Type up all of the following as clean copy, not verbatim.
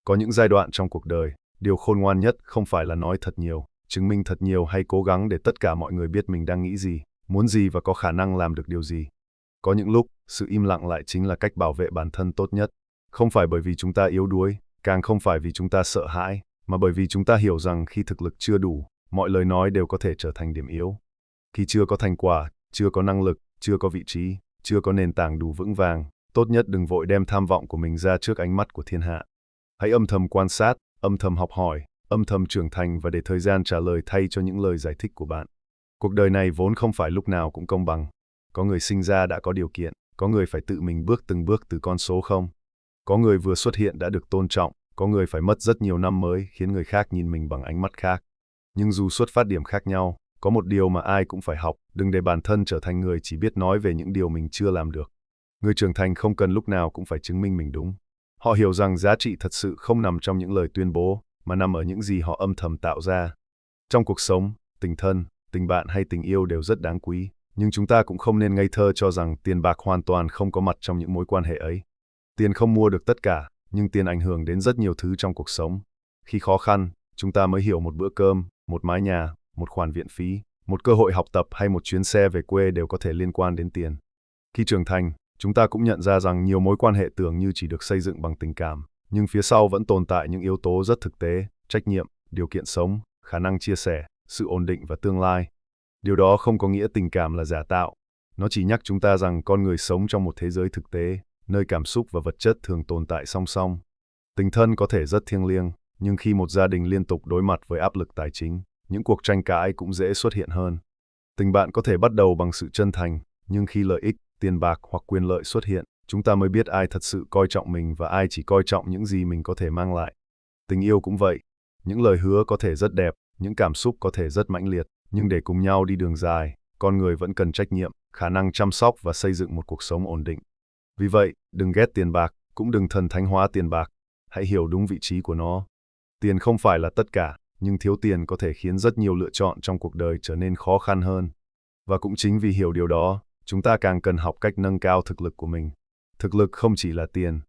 Có những giai đoạn trong cuộc đời, điều khôn ngoan nhất không phải là nói thật nhiều, chứng minh thật nhiều hay cố gắng để tất cả mọi người biết mình đang nghĩ gì, muốn gì và có khả năng làm được điều gì. Có những lúc, sự im lặng lại chính là cách bảo vệ bản thân tốt nhất. Không phải bởi vì chúng ta yếu đuối, càng không phải vì chúng ta sợ hãi, mà bởi vì chúng ta hiểu rằng khi thực lực chưa đủ, mọi lời nói đều có thể trở thành điểm yếu. Khi chưa có thành quả, chưa có năng lực, chưa có vị trí, chưa có nền tảng đủ vững vàng, tốt nhất đừng vội đem tham vọng của mình ra trước ánh mắt của thiên hạ. Hãy âm thầm quan sát, âm thầm học hỏi, âm thầm trưởng thành và để thời gian trả lời thay cho những lời giải thích của bạn. Cuộc đời này vốn không phải lúc nào cũng công bằng. Có người sinh ra đã có điều kiện, có người phải tự mình từng bước từ con số không. Có người vừa xuất hiện đã được tôn trọng, có người phải mất rất nhiều năm mới khiến người khác nhìn mình bằng ánh mắt khác. Nhưng dù xuất phát điểm khác nhau, có một điều mà ai cũng phải học, đừng để bản thân trở thành người chỉ biết nói về những điều mình chưa làm được. Người trưởng thành không cần lúc nào cũng phải chứng minh mình đúng. Họ hiểu rằng giá trị thật sự không nằm trong những lời tuyên bố, mà nằm ở những gì họ âm thầm tạo ra. Trong cuộc sống, tình thân, tình bạn hay tình yêu đều rất đáng quý, nhưng chúng ta cũng không nên ngây thơ cho rằng tiền bạc hoàn toàn không có mặt trong những mối quan hệ ấy. Tiền không mua được tất cả, nhưng tiền ảnh hưởng đến rất nhiều thứ trong cuộc sống. Khi khó khăn, chúng ta mới hiểu một bữa cơm, một mái nhà, một khoản viện phí, một cơ hội học tập hay một chuyến xe về quê đều có thể liên quan đến tiền. Khi trưởng thành, chúng ta cũng nhận ra rằng nhiều mối quan hệ tưởng như chỉ được xây dựng bằng tình cảm, nhưng phía sau vẫn tồn tại những yếu tố rất thực tế, trách nhiệm, điều kiện sống, khả năng chia sẻ, sự ổn định và tương lai. Điều đó không có nghĩa tình cảm là giả tạo. Nó chỉ nhắc chúng ta rằng con người sống trong một thế giới thực tế, nơi cảm xúc và vật chất thường tồn tại song song. Tình thân có thể rất thiêng liêng, nhưng khi một gia đình liên tục đối mặt với áp lực tài chính, những cuộc tranh cãi cũng dễ xuất hiện hơn. Tình bạn có thể bắt đầu bằng sự chân thành, nhưng khi lợi ích, tiền bạc hoặc quyền lợi xuất hiện, chúng ta mới biết ai thật sự coi trọng mình và ai chỉ coi trọng những gì mình có thể mang lại. Tình yêu cũng vậy. Những lời hứa có thể rất đẹp, những cảm xúc có thể rất mãnh liệt, nhưng để cùng nhau đi đường dài, con người vẫn cần trách nhiệm, khả năng chăm sóc và xây dựng một cuộc sống ổn định. Vì vậy, đừng ghét tiền bạc, cũng đừng thần thánh hóa tiền bạc. Hãy hiểu đúng vị trí của nó. Tiền không phải là tất cả, nhưng thiếu tiền có thể khiến rất nhiều lựa chọn trong cuộc đời trở nên khó khăn hơn. Và cũng chính vì hiểu điều đó, chúng ta càng cần học cách nâng cao thực lực của mình. Thực lực không chỉ là tiền.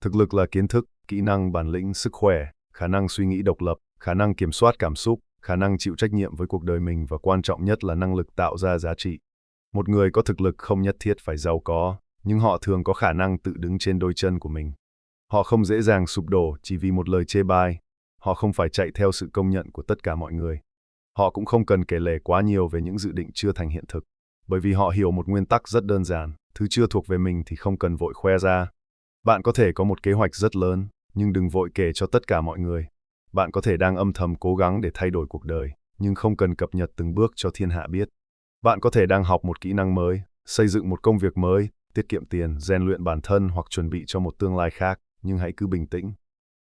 Thực lực là kiến thức, kỹ năng, bản lĩnh, sức khỏe, khả năng suy nghĩ độc lập, khả năng kiểm soát cảm xúc, khả năng chịu trách nhiệm với cuộc đời mình và quan trọng nhất là năng lực tạo ra giá trị. Một người có thực lực không nhất thiết phải giàu có, nhưng họ thường có khả năng tự đứng trên đôi chân của mình. Họ không dễ dàng sụp đổ chỉ vì một lời chê bai. Họ không phải chạy theo sự công nhận của tất cả mọi người. Họ cũng không cần kể lể quá nhiều về những dự định chưa thành hiện thực, bởi vì họ hiểu một nguyên tắc rất đơn giản, thứ chưa thuộc về mình thì không cần vội khoe ra. Bạn có thể có một kế hoạch rất lớn, nhưng đừng vội kể cho tất cả mọi người. Bạn có thể đang âm thầm cố gắng để thay đổi cuộc đời, nhưng không cần cập nhật từng bước cho thiên hạ biết. Bạn có thể đang học một kỹ năng mới, xây dựng một công việc mới, tiết kiệm tiền, rèn luyện bản thân hoặc chuẩn bị cho một tương lai khác, nhưng hãy cứ bình tĩnh.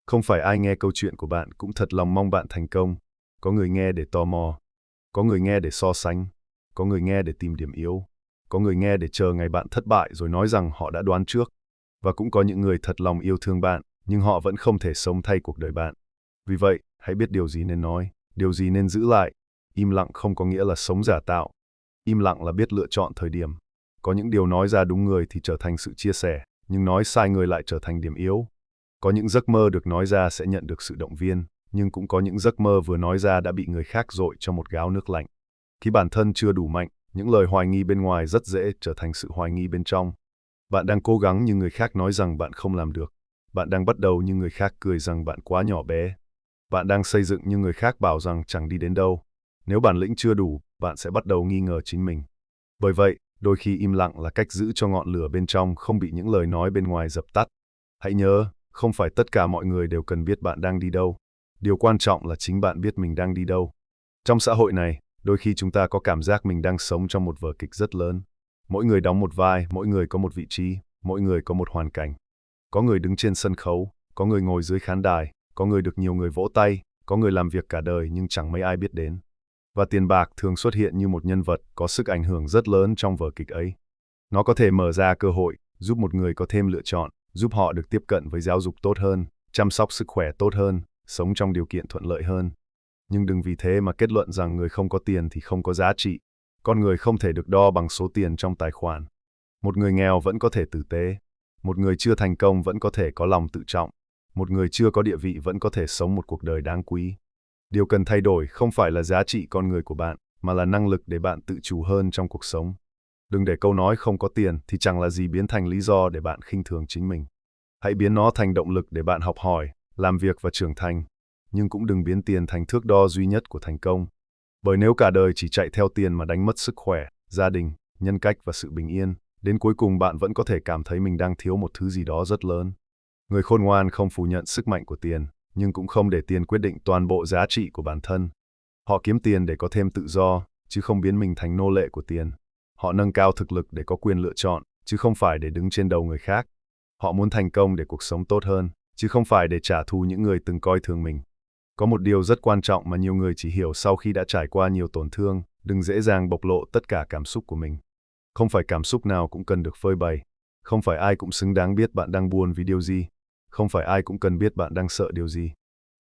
Không phải ai nghe câu chuyện của bạn cũng thật lòng mong bạn thành công. Có người nghe để tò mò, có người nghe để so sánh, có người nghe để tìm điểm yếu, có người nghe để chờ ngày bạn thất bại rồi nói rằng họ đã đoán trước. Và cũng có những người thật lòng yêu thương bạn, nhưng họ vẫn không thể sống thay cuộc đời bạn. Vì vậy, hãy biết điều gì nên nói, điều gì nên giữ lại. Im lặng không có nghĩa là sống giả tạo. Im lặng là biết lựa chọn thời điểm. Có những điều nói ra đúng người thì trở thành sự chia sẻ, nhưng nói sai người lại trở thành điểm yếu. Có những giấc mơ được nói ra sẽ nhận được sự động viên, nhưng cũng có những giấc mơ vừa nói ra đã bị người khác dội cho một gáo nước lạnh. Khi bản thân chưa đủ mạnh, những lời hoài nghi bên ngoài rất dễ trở thành sự hoài nghi bên trong. Bạn đang cố gắng nhưng người khác nói rằng bạn không làm được. Bạn đang bắt đầu nhưng người khác cười rằng bạn quá nhỏ bé. Bạn đang xây dựng nhưng người khác bảo rằng chẳng đi đến đâu. Nếu bản lĩnh chưa đủ, bạn sẽ bắt đầu nghi ngờ chính mình. Bởi vậy, đôi khi im lặng là cách giữ cho ngọn lửa bên trong không bị những lời nói bên ngoài dập tắt. Hãy nhớ, không phải tất cả mọi người đều cần biết bạn đang đi đâu. Điều quan trọng là chính bạn biết mình đang đi đâu. Trong xã hội này, đôi khi chúng ta có cảm giác mình đang sống trong một vở kịch rất lớn. Mỗi người đóng một vai, mỗi người có một vị trí, mỗi người có một hoàn cảnh. Có người đứng trên sân khấu, có người ngồi dưới khán đài, có người được nhiều người vỗ tay, có người làm việc cả đời nhưng chẳng mấy ai biết đến. Và tiền bạc thường xuất hiện như một nhân vật có sức ảnh hưởng rất lớn trong vở kịch ấy. Nó có thể mở ra cơ hội, giúp một người có thêm lựa chọn, giúp họ được tiếp cận với giáo dục tốt hơn, chăm sóc sức khỏe tốt hơn, sống trong điều kiện thuận lợi hơn. Nhưng đừng vì thế mà kết luận rằng người không có tiền thì không có giá trị. Con người không thể được đo bằng số tiền trong tài khoản. Một người nghèo vẫn có thể tử tế. Một người chưa thành công vẫn có thể có lòng tự trọng. Một người chưa có địa vị vẫn có thể sống một cuộc đời đáng quý. Điều cần thay đổi không phải là giá trị con người của bạn, mà là năng lực để bạn tự chủ hơn trong cuộc sống. Đừng để câu nói không có tiền thì chẳng là gì biến thành lý do để bạn khinh thường chính mình. Hãy biến nó thành động lực để bạn học hỏi, làm việc và trưởng thành. Nhưng cũng đừng biến tiền thành thước đo duy nhất của thành công. Bởi nếu cả đời chỉ chạy theo tiền mà đánh mất sức khỏe, gia đình, nhân cách và sự bình yên, đến cuối cùng bạn vẫn có thể cảm thấy mình đang thiếu một thứ gì đó rất lớn. Người khôn ngoan không phủ nhận sức mạnh của tiền, nhưng cũng không để tiền quyết định toàn bộ giá trị của bản thân. Họ kiếm tiền để có thêm tự do, chứ không biến mình thành nô lệ của tiền. Họ nâng cao thực lực để có quyền lựa chọn, chứ không phải để đứng trên đầu người khác. Họ muốn thành công để cuộc sống tốt hơn, chứ không phải để trả thù những người từng coi thường mình. Có một điều rất quan trọng mà nhiều người chỉ hiểu sau khi đã trải qua nhiều tổn thương, đừng dễ dàng bộc lộ tất cả cảm xúc của mình. Không phải cảm xúc nào cũng cần được phơi bày. Không phải ai cũng xứng đáng biết bạn đang buồn vì điều gì. Không phải ai cũng cần biết bạn đang sợ điều gì.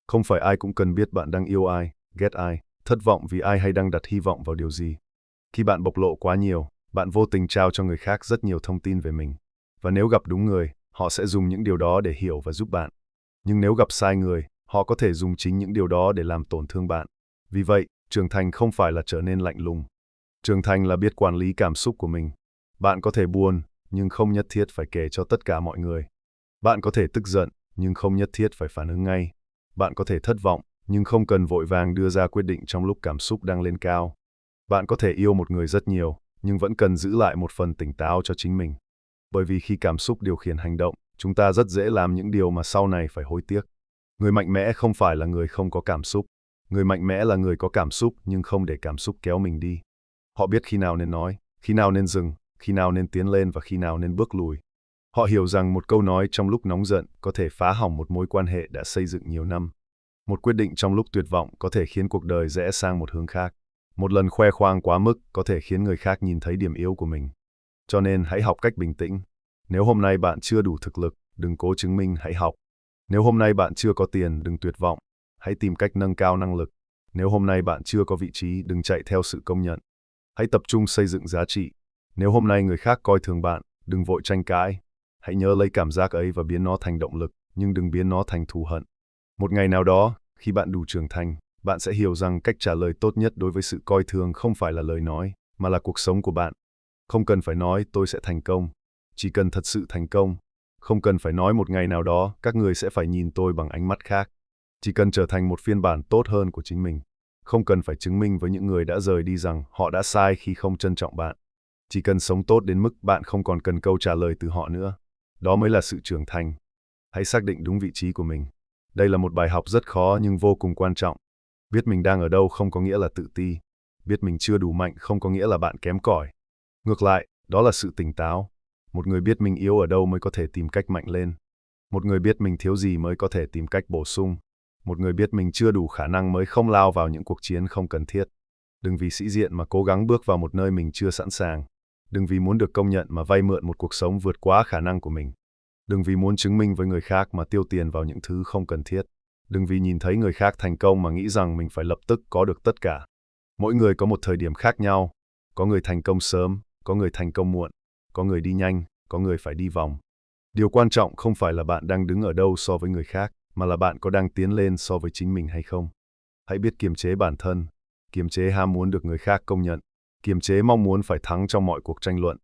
Không phải ai cũng cần biết bạn đang yêu ai, ghét ai, thất vọng vì ai hay đang đặt hy vọng vào điều gì. Khi bạn bộc lộ quá nhiều, bạn vô tình trao cho người khác rất nhiều thông tin về mình. Và nếu gặp đúng người, họ sẽ dùng những điều đó để hiểu và giúp bạn. Nhưng nếu gặp sai người, họ có thể dùng chính những điều đó để làm tổn thương bạn. Vì vậy, trưởng thành không phải là trở nên lạnh lùng. Trưởng thành là biết quản lý cảm xúc của mình. Bạn có thể buồn, nhưng không nhất thiết phải kể cho tất cả mọi người. Bạn có thể tức giận, nhưng không nhất thiết phải phản ứng ngay. Bạn có thể thất vọng, nhưng không cần vội vàng đưa ra quyết định trong lúc cảm xúc đang lên cao. Bạn có thể yêu một người rất nhiều, nhưng vẫn cần giữ lại một phần tỉnh táo cho chính mình. Bởi vì khi cảm xúc điều khiển hành động, chúng ta rất dễ làm những điều mà sau này phải hối tiếc. Người mạnh mẽ không phải là người không có cảm xúc. Người mạnh mẽ là người có cảm xúc nhưng không để cảm xúc kéo mình đi. Họ biết khi nào nên nói, khi nào nên dừng, khi nào nên tiến lên và khi nào nên bước lùi. Họ hiểu rằng một câu nói trong lúc nóng giận có thể phá hỏng một mối quan hệ đã xây dựng nhiều năm. Một quyết định trong lúc tuyệt vọng có thể khiến cuộc đời rẽ sang một hướng khác. Một lần khoe khoang quá mức có thể khiến người khác nhìn thấy điểm yếu của mình. Cho nên hãy học cách bình tĩnh. Nếu hôm nay bạn chưa đủ thực lực, đừng cố chứng minh, hãy học. Nếu hôm nay bạn chưa có tiền, đừng tuyệt vọng. Hãy tìm cách nâng cao năng lực. Nếu hôm nay bạn chưa có vị trí, đừng chạy theo sự công nhận. Hãy tập trung xây dựng giá trị. Nếu hôm nay người khác coi thường bạn, đừng vội tranh cãi. Hãy nhớ lấy cảm giác ấy và biến nó thành động lực, nhưng đừng biến nó thành thù hận. Một ngày nào đó, khi bạn đủ trưởng thành, bạn sẽ hiểu rằng cách trả lời tốt nhất đối với sự coi thường không phải là lời nói, mà là cuộc sống của bạn. Không cần phải nói tôi sẽ thành công, chỉ cần thật sự thành công. Không cần phải nói một ngày nào đó các người sẽ phải nhìn tôi bằng ánh mắt khác. Chỉ cần trở thành một phiên bản tốt hơn của chính mình. Không cần phải chứng minh với những người đã rời đi rằng họ đã sai khi không trân trọng bạn. Chỉ cần sống tốt đến mức bạn không còn cần câu trả lời từ họ nữa. Đó mới là sự trưởng thành. Hãy xác định đúng vị trí của mình. Đây là một bài học rất khó nhưng vô cùng quan trọng. Biết mình đang ở đâu không có nghĩa là tự ti. Biết mình chưa đủ mạnh không có nghĩa là bạn kém cỏi. Ngược lại, đó là sự tỉnh táo. Một người biết mình yếu ở đâu mới có thể tìm cách mạnh lên. Một người biết mình thiếu gì mới có thể tìm cách bổ sung. Một người biết mình chưa đủ khả năng mới không lao vào những cuộc chiến không cần thiết. Đừng vì sĩ diện mà cố gắng bước vào một nơi mình chưa sẵn sàng. Đừng vì muốn được công nhận mà vay mượn một cuộc sống vượt quá khả năng của mình. Đừng vì muốn chứng minh với người khác mà tiêu tiền vào những thứ không cần thiết. Đừng vì nhìn thấy người khác thành công mà nghĩ rằng mình phải lập tức có được tất cả. Mỗi người có một thời điểm khác nhau. Có người thành công sớm, có người thành công muộn, có người đi nhanh, có người phải đi vòng. Điều quan trọng không phải là bạn đang đứng ở đâu so với người khác, mà là bạn có đang tiến lên so với chính mình hay không. Hãy biết kiềm chế bản thân, kiềm chế ham muốn được người khác công nhận, kiềm chế mong muốn phải thắng trong mọi cuộc tranh luận,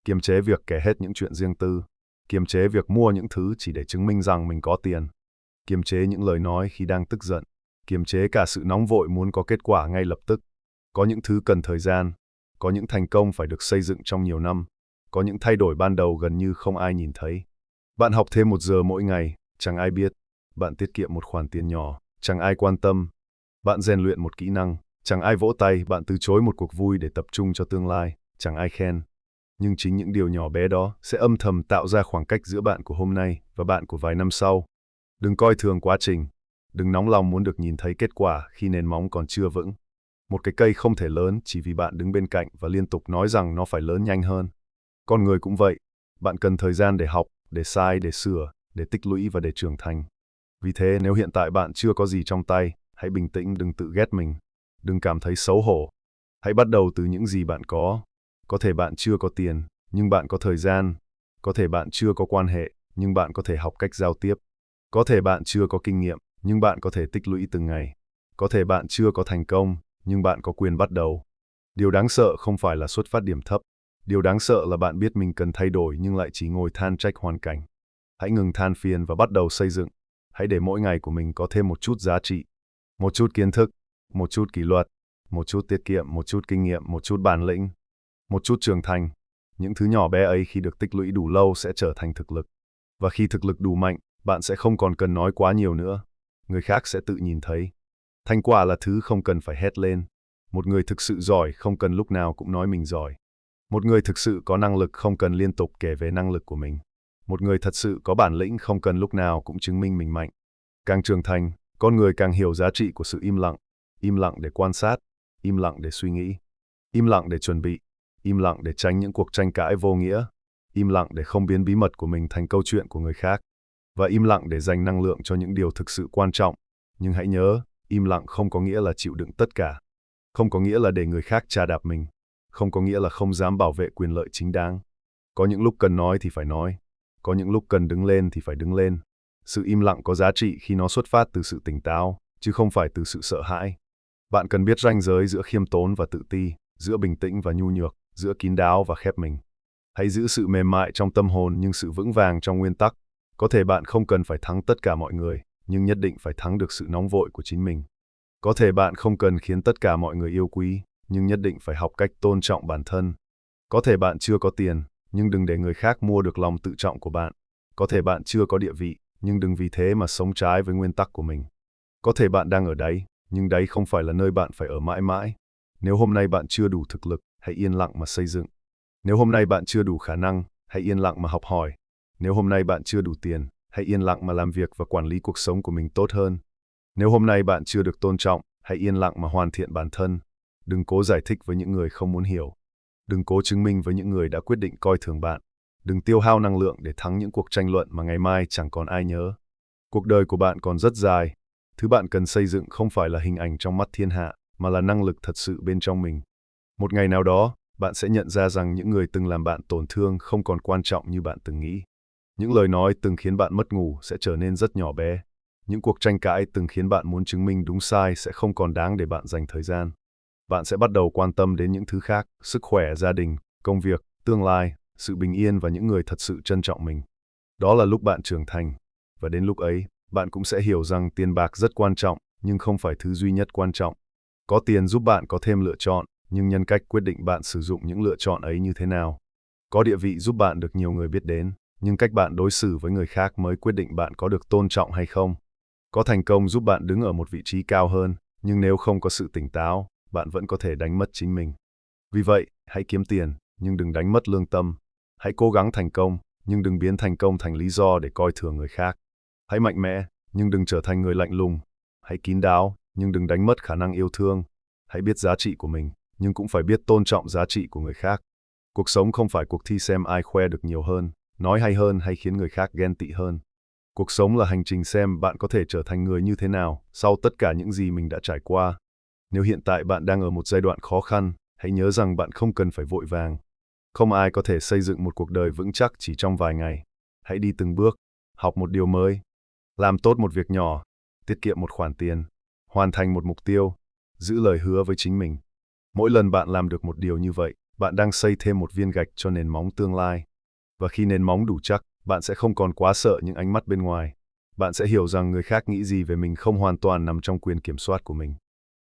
kiềm chế việc kể hết những chuyện riêng tư, kiềm chế việc mua những thứ chỉ để chứng minh rằng mình có tiền, kiềm chế những lời nói khi đang tức giận, kiềm chế cả sự nóng vội muốn có kết quả ngay lập tức. Có những thứ cần thời gian, có những thành công phải được xây dựng trong nhiều năm, có những thay đổi ban đầu gần như không ai nhìn thấy. Bạn học thêm 1 giờ mỗi ngày, chẳng ai biết. Bạn tiết kiệm một khoản tiền nhỏ, chẳng ai quan tâm. Bạn rèn luyện một kỹ năng, chẳng ai vỗ tay. Bạn từ chối một cuộc vui để tập trung cho tương lai, chẳng ai khen. Nhưng chính những điều nhỏ bé đó sẽ âm thầm tạo ra khoảng cách giữa bạn của hôm nay và bạn của vài năm sau. Đừng coi thường quá trình. Đừng nóng lòng muốn được nhìn thấy kết quả khi nền móng còn chưa vững. Một cái cây không thể lớn chỉ vì bạn đứng bên cạnh và liên tục nói rằng nó phải lớn nhanh hơn. Con người cũng vậy. Bạn cần thời gian để học, để sai, để sửa, để tích lũy và để trưởng thành. Vì thế, nếu hiện tại bạn chưa có gì trong tay, hãy bình tĩnh, đừng tự ghét mình. Đừng cảm thấy xấu hổ. Hãy bắt đầu từ những gì bạn có. Có thể bạn chưa có tiền, nhưng bạn có thời gian. Có thể bạn chưa có quan hệ, nhưng bạn có thể học cách giao tiếp. Có thể bạn chưa có kinh nghiệm, nhưng bạn có thể tích lũy từng ngày. Có thể bạn chưa có thành công, nhưng bạn có quyền bắt đầu. Điều đáng sợ không phải là xuất phát điểm thấp. Điều đáng sợ là bạn biết mình cần thay đổi nhưng lại chỉ ngồi than trách hoàn cảnh. Hãy ngừng than phiền và bắt đầu xây dựng. Hãy để mỗi ngày của mình có thêm một chút giá trị. Một chút kiến thức, một chút kỷ luật, một chút tiết kiệm, một chút kinh nghiệm, một chút bản lĩnh, một chút trưởng thành. Những thứ nhỏ bé ấy khi được tích lũy đủ lâu sẽ trở thành thực lực. Và khi thực lực đủ mạnh, bạn sẽ không còn cần nói quá nhiều nữa. Người khác sẽ tự nhìn thấy. Thành quả là thứ không cần phải hét lên. Một người thực sự giỏi không cần lúc nào cũng nói mình giỏi. Một người thực sự có năng lực không cần liên tục kể về năng lực của mình. Một người thật sự có bản lĩnh không cần lúc nào cũng chứng minh mình mạnh. Càng trưởng thành, con người càng hiểu giá trị của sự im lặng để quan sát, im lặng để suy nghĩ, im lặng để chuẩn bị, im lặng để tránh những cuộc tranh cãi vô nghĩa, im lặng để không biến bí mật của mình thành câu chuyện của người khác, và im lặng để dành năng lượng cho những điều thực sự quan trọng. Nhưng hãy nhớ, im lặng không có nghĩa là chịu đựng tất cả, không có nghĩa là để người khác chà đạp mình, không có nghĩa là không dám bảo vệ quyền lợi chính đáng. Có những lúc cần nói thì phải nói, có những lúc cần đứng lên thì phải đứng lên. Sự im lặng có giá trị khi nó xuất phát từ sự tỉnh táo, chứ không phải từ sự sợ hãi. Bạn cần biết ranh giới giữa khiêm tốn và tự ti, giữa bình tĩnh và nhu nhược, giữa kín đáo và khép mình. Hãy giữ sự mềm mại trong tâm hồn nhưng sự vững vàng trong nguyên tắc. Có thể bạn không cần phải thắng tất cả mọi người, nhưng nhất định phải thắng được sự nóng vội của chính mình. Có thể bạn không cần khiến tất cả mọi người yêu quý, nhưng nhất định phải học cách tôn trọng bản thân. Có thể bạn chưa có tiền, nhưng đừng để người khác mua được lòng tự trọng của bạn. Có thể bạn chưa có địa vị, nhưng đừng vì thế mà sống trái với nguyên tắc của mình. Có thể bạn đang ở đáy, nhưng đáy không phải là nơi bạn phải ở mãi mãi. Nếu hôm nay bạn chưa đủ thực lực, hãy yên lặng mà xây dựng. Nếu hôm nay bạn chưa đủ khả năng, hãy yên lặng mà học hỏi. Nếu hôm nay bạn chưa đủ tiền, hãy yên lặng mà làm việc và quản lý cuộc sống của mình tốt hơn. Nếu hôm nay bạn chưa được tôn trọng, hãy yên lặng mà hoàn thiện bản thân. Đừng cố giải thích với những người không muốn hiểu. Đừng cố chứng minh với những người đã quyết định coi thường bạn. Đừng tiêu hao năng lượng để thắng những cuộc tranh luận mà ngày mai chẳng còn ai nhớ. Cuộc đời của bạn còn rất dài. Thứ bạn cần xây dựng không phải là hình ảnh trong mắt thiên hạ, mà là năng lực thật sự bên trong mình. Một ngày nào đó, bạn sẽ nhận ra rằng những người từng làm bạn tổn thương không còn quan trọng như bạn từng nghĩ. Những lời nói từng khiến bạn mất ngủ sẽ trở nên rất nhỏ bé. Những cuộc tranh cãi từng khiến bạn muốn chứng minh đúng sai sẽ không còn đáng để bạn dành thời gian. Bạn sẽ bắt đầu quan tâm đến những thứ khác, sức khỏe, gia đình, công việc, tương lai, sự bình yên và những người thật sự trân trọng mình. Đó là lúc bạn trưởng thành. Và đến lúc ấy, bạn cũng sẽ hiểu rằng tiền bạc rất quan trọng, nhưng không phải thứ duy nhất quan trọng. Có tiền giúp bạn có thêm lựa chọn, nhưng nhân cách quyết định bạn sử dụng những lựa chọn ấy như thế nào. Có địa vị giúp bạn được nhiều người biết đến, nhưng cách bạn đối xử với người khác mới quyết định bạn có được tôn trọng hay không. Có thành công giúp bạn đứng ở một vị trí cao hơn, nhưng nếu không có sự tỉnh táo, bạn vẫn có thể đánh mất chính mình. Vì vậy, hãy kiếm tiền, nhưng đừng đánh mất lương tâm. Hãy cố gắng thành công, nhưng đừng biến thành công thành lý do để coi thường người khác. Hãy mạnh mẽ, nhưng đừng trở thành người lạnh lùng. Hãy kín đáo, nhưng đừng đánh mất khả năng yêu thương. Hãy biết giá trị của mình, nhưng cũng phải biết tôn trọng giá trị của người khác. Cuộc sống không phải cuộc thi xem ai khoe được nhiều hơn, nói hay hơn hay khiến người khác ghen tị hơn. Cuộc sống là hành trình xem bạn có thể trở thành người như thế nào sau tất cả những gì mình đã trải qua. Nếu hiện tại bạn đang ở một giai đoạn khó khăn, hãy nhớ rằng bạn không cần phải vội vàng. Không ai có thể xây dựng một cuộc đời vững chắc chỉ trong vài ngày. Hãy đi từng bước, học một điều mới, làm tốt một việc nhỏ, tiết kiệm một khoản tiền, hoàn thành một mục tiêu, giữ lời hứa với chính mình. Mỗi lần bạn làm được một điều như vậy, bạn đang xây thêm một viên gạch cho nền móng tương lai. Và khi nền móng đủ chắc, bạn sẽ không còn quá sợ những ánh mắt bên ngoài. Bạn sẽ hiểu rằng người khác nghĩ gì về mình không hoàn toàn nằm trong quyền kiểm soát của mình.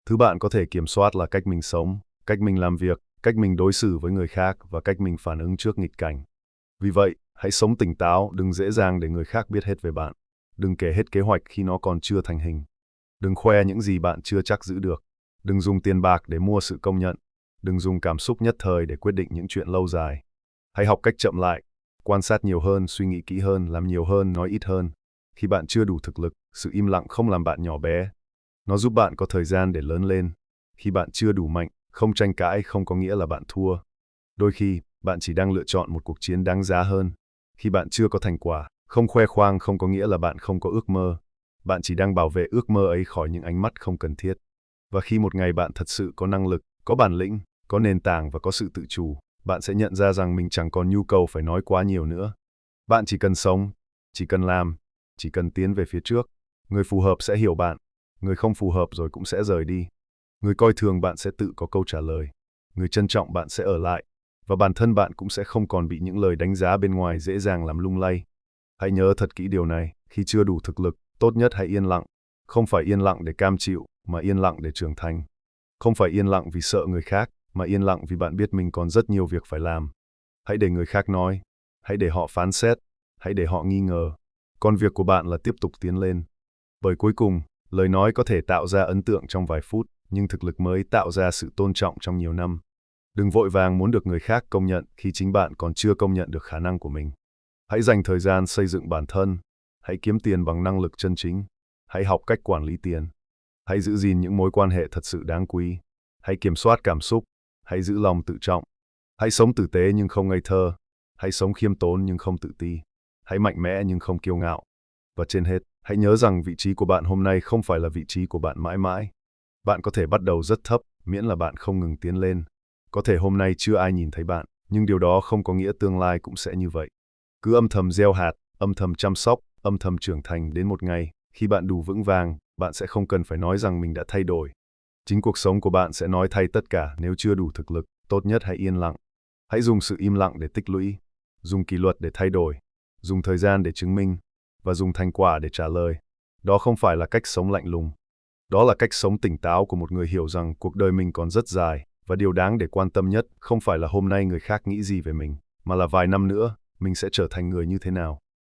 Thứ bạn có thể kiểm soát là cách mình sống, cách mình làm việc, cách mình đối xử với người khác và cách mình phản ứng trước nghịch cảnh. Vì vậy, hãy sống tỉnh táo, đừng dễ dàng để người khác biết hết về bạn. Đừng kể hết kế hoạch khi nó còn chưa thành hình. Đừng khoe những gì bạn chưa chắc giữ được. Đừng dùng tiền bạc để mua sự công nhận. Đừng dùng cảm xúc nhất thời để quyết định những chuyện lâu dài. Hãy học cách chậm lại, quan sát nhiều hơn, suy nghĩ kỹ hơn, làm nhiều hơn, nói ít hơn. Khi bạn chưa đủ thực lực, sự im lặng không làm bạn nhỏ bé. Nó giúp bạn có thời gian để lớn lên. Khi bạn chưa đủ mạnh, không tranh cãi không có nghĩa là bạn thua. Đôi khi, bạn chỉ đang lựa chọn một cuộc chiến đáng giá hơn. Khi bạn chưa có thành quả, không khoe khoang không có nghĩa là bạn không có ước mơ. Bạn chỉ đang bảo vệ ước mơ ấy khỏi những ánh mắt không cần thiết. Và khi một ngày bạn thật sự có năng lực, có bản lĩnh, có nền tảng và có sự tự chủ, bạn sẽ nhận ra rằng mình chẳng còn nhu cầu phải nói quá nhiều nữa. Bạn chỉ cần sống, chỉ cần làm, chỉ cần tiến về phía trước. Người phù hợp sẽ hiểu bạn, người không phù hợp rồi cũng sẽ rời đi. Người coi thường bạn sẽ tự có câu trả lời. Người trân trọng bạn sẽ ở lại, và bản thân bạn cũng sẽ không còn bị những lời đánh giá bên ngoài dễ dàng làm lung lay. Hãy nhớ thật kỹ điều này, khi chưa đủ thực lực, tốt nhất hãy yên lặng. Không phải yên lặng để cam chịu, mà yên lặng để trưởng thành. Không phải yên lặng vì sợ người khác, mà yên lặng vì bạn biết mình còn rất nhiều việc phải làm. Hãy để người khác nói, hãy để họ phán xét, hãy để họ nghi ngờ. Còn việc của bạn là tiếp tục tiến lên. Bởi cuối cùng, lời nói có thể tạo ra ấn tượng trong vài phút, nhưng thực lực mới tạo ra sự tôn trọng trong nhiều năm. Đừng vội vàng muốn được người khác công nhận khi chính bạn còn chưa công nhận được khả năng của mình. Hãy dành thời gian xây dựng bản thân. Hãy kiếm tiền bằng năng lực chân chính. Hãy học cách quản lý tiền. Hãy giữ gìn những mối quan hệ thật sự đáng quý. Hãy kiểm soát cảm xúc. Hãy giữ lòng tự trọng. Hãy sống tử tế nhưng không ngây thơ. Hãy sống khiêm tốn nhưng không tự ti. Hãy mạnh mẽ nhưng không kiêu ngạo. Và trên hết, hãy nhớ rằng vị trí của bạn hôm nay không phải là vị trí của bạn mãi mãi. Bạn có thể bắt đầu rất thấp, miễn là bạn không ngừng tiến lên. Có thể hôm nay chưa ai nhìn thấy bạn, nhưng điều đó không có nghĩa tương lai cũng sẽ như vậy. Cứ âm thầm gieo hạt, âm thầm chăm sóc, âm thầm trưởng thành đến một ngày, khi bạn đủ vững vàng, bạn sẽ không cần phải nói rằng mình đã thay đổi. Chính cuộc sống của bạn sẽ nói thay tất cả. Nếu chưa đủ thực lực, tốt nhất hãy yên lặng. Hãy dùng sự im lặng để tích lũy, dùng kỷ luật để thay đổi, dùng thời gian để chứng minh, và dùng thành quả để trả lời. Đó không phải là cách sống lạnh lùng. Đó là cách sống tỉnh táo của một người hiểu rằng cuộc đời mình còn rất dài, và điều đáng để quan tâm nhất không phải là hôm nay người khác nghĩ gì về mình, mà là vài năm nữa, mình sẽ trở thành người như thế nào.